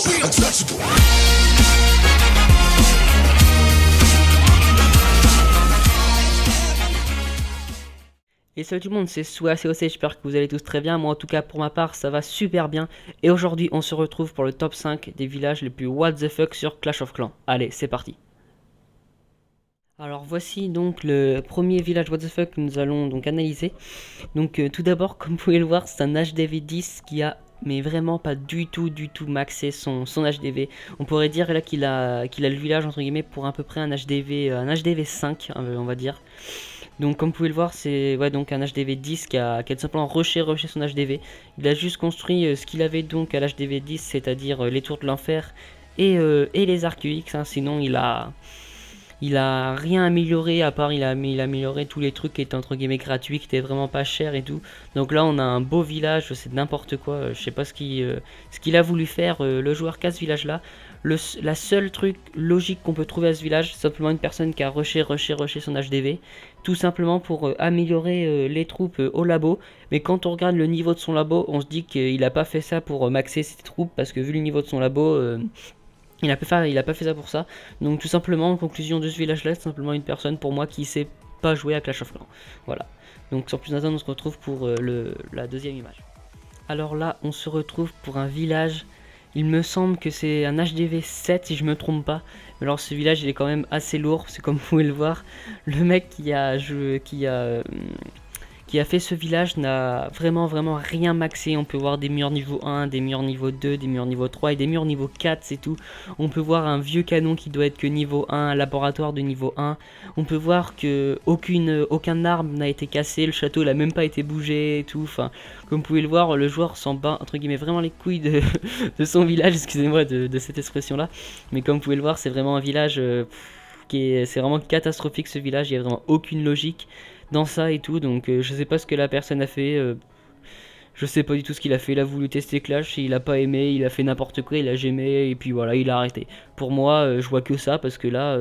untouchable. Et salut tout le monde, c'est Soua COC, j'espère que vous allez tous très bien. Moi en tout cas pour ma part ça va super bien. Et aujourd'hui on se retrouve pour le top 5 des villages les plus what the fuck sur Clash of Clans. Allez, c'est parti. Alors voici donc le premier village what the fuck que nous allons donc analyser. Donc tout d'abord, comme vous pouvez le voir, c'est un HDV 10 qui a mais vraiment pas du tout maxé son HDV. On pourrait dire là qu'il a le village entre guillemets pour à peu près un HDV 5 on va dire. Donc comme vous pouvez le voir, c'est donc un HDV 10 qui a tout simplement rushé son HDV. Il a juste construit ce qu'il avait donc à l'HDV 10, c'est-à-dire les tours de l'enfer et les arcs UX, hein. Sinon il a rien amélioré, à part il a amélioré tous les trucs qui étaient entre guillemets gratuits, qui étaient vraiment pas chers et tout. Donc là on a un beau village, c'est n'importe quoi, je sais pas ce qu'il a voulu faire le joueur qu'à ce village là. La seule truc logique qu'on peut trouver à ce village, c'est simplement une personne qui a rushé son HDV, tout simplement pour améliorer les troupes au labo. Mais quand on regarde le niveau de son labo, on se dit qu'il a pas fait ça pour maxer ses troupes, parce que vu le niveau de son labo, il a pas fait ça pour ça. Donc tout simplement, en conclusion de ce village là, c'est simplement une personne pour moi qui sait pas jouer à Clash of Clans. Voilà. Donc sans plus attendre, on se retrouve pour la deuxième image. Alors là, on se retrouve pour un village. Il me semble que c'est un HDV 7 si je me trompe pas. Mais alors ce village il est quand même assez lourd, c'est comme vous pouvez le voir. Le mec qui a fait ce village n'a vraiment rien maxé. On peut voir des murs niveau 1, des murs niveau 2, des murs niveau 3 et des murs niveau 4, c'est tout. On peut voir un vieux canon qui doit être que niveau 1, un laboratoire de niveau 1. On peut voir que aucun arbre n'a été cassé, le château n'a même pas été bougé et tout. Enfin, comme vous pouvez le voir, le joueur s'en bat entre guillemets vraiment les couilles de son village, excusez-moi de cette expression là. Mais comme vous pouvez le voir, c'est vraiment un village c'est vraiment catastrophique ce village, il n'y a vraiment aucune logique dans ça et tout, donc je sais pas ce que la personne a fait, je sais pas du tout ce qu'il a fait, il a voulu tester Clash, il a pas aimé, il a fait n'importe quoi, il a gémé et puis voilà, il a arrêté. Pour moi, je vois que ça parce que là,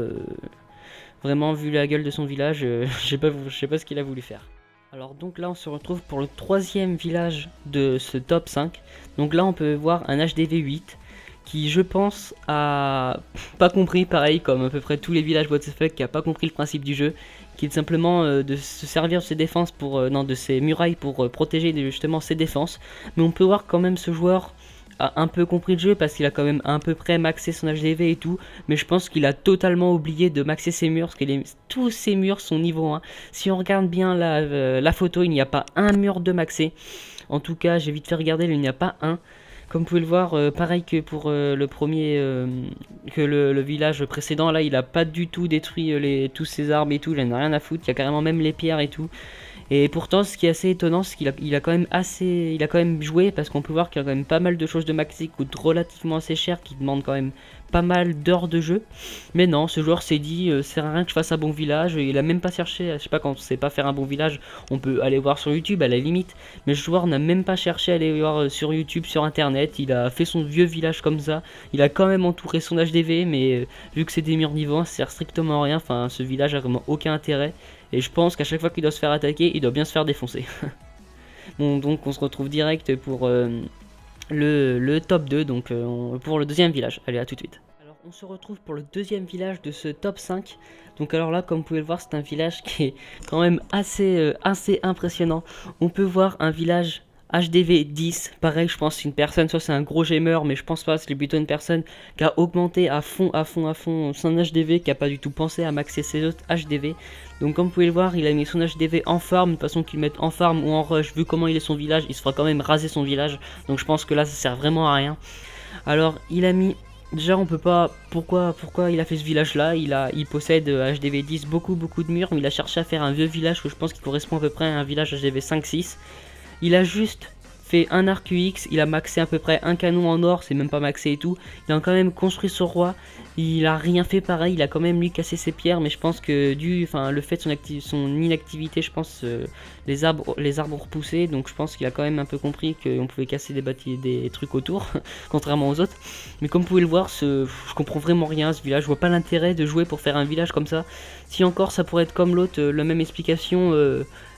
vraiment vu la gueule de son village, je sais pas ce qu'il a voulu faire. Alors donc là on se retrouve pour le troisième village de ce top 5, donc là on peut voir un HDV 8 qui je pense a pas compris, pareil comme à peu près tous les villages what the fuck, qui a pas compris le principe du jeu, qui est simplement de se servir de ses défenses de ses murailles pour protéger justement ses défenses. Mais on peut voir quand même ce joueur a un peu compris le jeu parce qu'il a quand même à peu près maxé son HDV et tout, mais je pense qu'il a totalement oublié de maxer ses murs parce que tous ses murs sont niveau 1. Si on regarde bien la photo, il n'y a pas un mur de maxé. En tout cas, j'ai vite fait regarder, il n'y a pas un. Comme vous pouvez le voir, pareil que pour le premier, que le village précédent, là il a pas du tout détruit tous ses arbres et tout, il en a rien à foutre, il y a carrément même les pierres et tout. Et pourtant ce qui est assez étonnant, c'est qu'il a quand même joué, parce qu'on peut voir qu'il y a quand même pas mal de choses de max qui coûtent relativement assez cher, qui demandent quand même pas mal d'heures de jeu. Mais non, ce joueur s'est dit, c'est rien que je fasse un bon village, il a même pas cherché, je sais pas, quand on sait pas faire un bon village, on peut aller voir sur YouTube à la limite, mais ce joueur n'a même pas cherché à aller voir sur YouTube, sur internet, il a fait son vieux village comme ça, il a quand même entouré son HDV, mais vu que c'est des murs niveau 1, ça sert strictement à rien, enfin ce village a vraiment aucun intérêt. Et je pense qu'à chaque fois qu'il doit se faire attaquer, il doit bien se faire défoncer. Bon, donc on se retrouve direct pour le top 2, donc pour le deuxième village. Allez, à tout de suite. Alors on se retrouve pour le deuxième village de ce top 5. Donc alors là, comme vous pouvez le voir, c'est un village qui est quand même assez impressionnant. On peut voir un village HDV 10, pareil, je pense que c'est une personne, soit c'est un gros gamer, mais je pense pas, c'est plutôt une personne qui a augmenté à fond son HDV, qui a pas du tout pensé à maxer ses autres HDV. Donc comme vous pouvez le voir, il a mis son HDV en farm, de toute façon qu'il mette en farm ou en rush, vu comment il est son village, il se fera quand même raser son village, donc je pense que là ça sert vraiment à rien. Alors il a mis... Déjà on peut pas... Pourquoi il a fait ce village là, il possède HDV 10 beaucoup de murs, mais il a cherché à faire un vieux village que je pense qui correspond à peu près à un village HDV 5-6. Il a juste fait un arc UX, il a maxé à peu près un canon en or, c'est même pas maxé et tout. Il a quand même construit son roi, il a rien fait pareil, il a quand même lui cassé ses pierres, mais je pense que le fait de son inactivité, je pense les arbres ont repoussé, donc je pense qu'il a quand même un peu compris qu'on pouvait casser des trucs autour, contrairement aux autres. Mais comme vous pouvez le voir, je comprends vraiment rien à ce village, je vois pas l'intérêt de jouer pour faire un village comme ça. Si encore ça pourrait être comme l'autre, la même explication,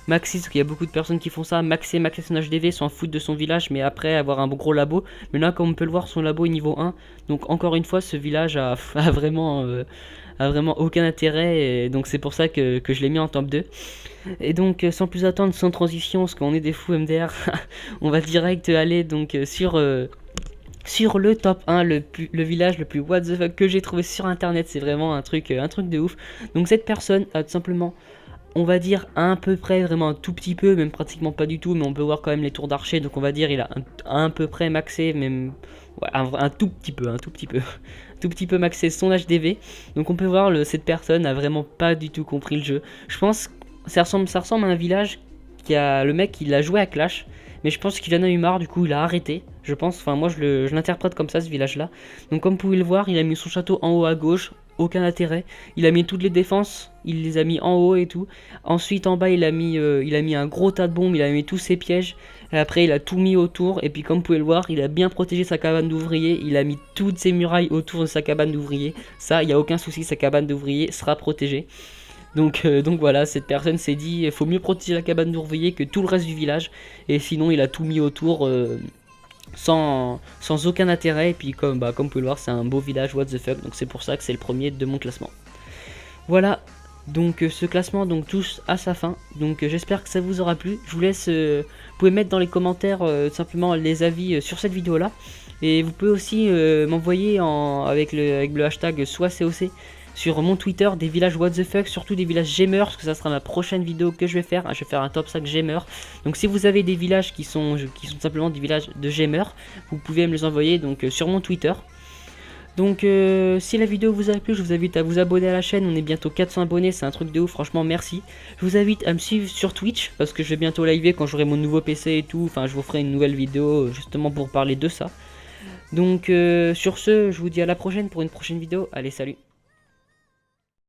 maxi, parce qu'il y a beaucoup de personnes qui font ça, maxer son HDV, s'en foutre de son village, mais après avoir un gros labo. Mais là, comme on peut le voir, son labo est niveau 1, donc encore une fois, ce village a vraiment aucun intérêt, et donc c'est pour ça que je l'ai mis en top 2. Et donc sans plus attendre, sans transition, parce qu'on est des fous MDR, on va direct aller donc sur le top 1, le village le plus what the fuck que j'ai trouvé sur internet. C'est vraiment un truc de ouf. Donc cette personne a tout simplement, on va dire à peu près, vraiment un tout petit peu, même pratiquement pas du tout, mais on peut voir quand même les tours d'archer, donc on va dire il a un peu près maxé, même ouais, un tout petit peu, tout petit peu maxé son HDV. Donc on peut voir cette personne a vraiment pas du tout compris le jeu. Je pense que ça ressemble à un village le mec il a joué à Clash, mais je pense qu'il en a eu marre, du coup il a arrêté. Je pense, enfin moi je l'interprète comme ça, ce village là. Donc comme vous pouvez le voir, il a mis son château en haut à gauche, aucun intérêt. Il a mis toutes les défenses, il les a mis en haut et tout. Ensuite en bas il a mis un gros tas de bombes, il a mis tous ses pièges. Et après il a tout mis autour, et puis comme vous pouvez le voir, il a bien protégé sa cabane d'ouvrier. Il a mis toutes ses murailles autour de sa cabane d'ouvrier. Ça, il n'y a aucun souci, sa cabane d'ouvrier sera protégée. Donc voilà, cette personne s'est dit il faut mieux protéger la cabane d'ouvrier que tout le reste du village. Et sinon il a tout mis autour sans aucun intérêt. Et puis comme vous pouvez le voir, c'est un beau village what the fuck. Donc c'est pour ça que c'est le premier de mon classement. Voilà, donc ce classement donc touche à sa fin. Donc j'espère que ça vous aura plu. Je vous laisse, vous pouvez mettre dans les commentaires simplement les avis sur cette vidéo là. Et vous pouvez aussi m'envoyer avec le hashtag SoisCOC sur mon Twitter des villages what the fuck, surtout des villages Gamer, parce que ça sera ma prochaine vidéo que je vais faire. Je vais faire un top 5 Gamer. Donc si vous avez des villages qui sont simplement des villages de Gamer, vous pouvez me les envoyer donc sur mon Twitter. Donc si la vidéo vous a plu, je vous invite à vous abonner à la chaîne. On est bientôt 400 abonnés, c'est un truc de ouf, franchement merci. Je vous invite à me suivre sur Twitch, parce que je vais bientôt liver quand j'aurai mon nouveau PC et tout. Enfin je vous ferai une nouvelle vidéo justement pour parler de ça. Donc sur ce, je vous dis à la prochaine pour une prochaine vidéo. Allez, salut.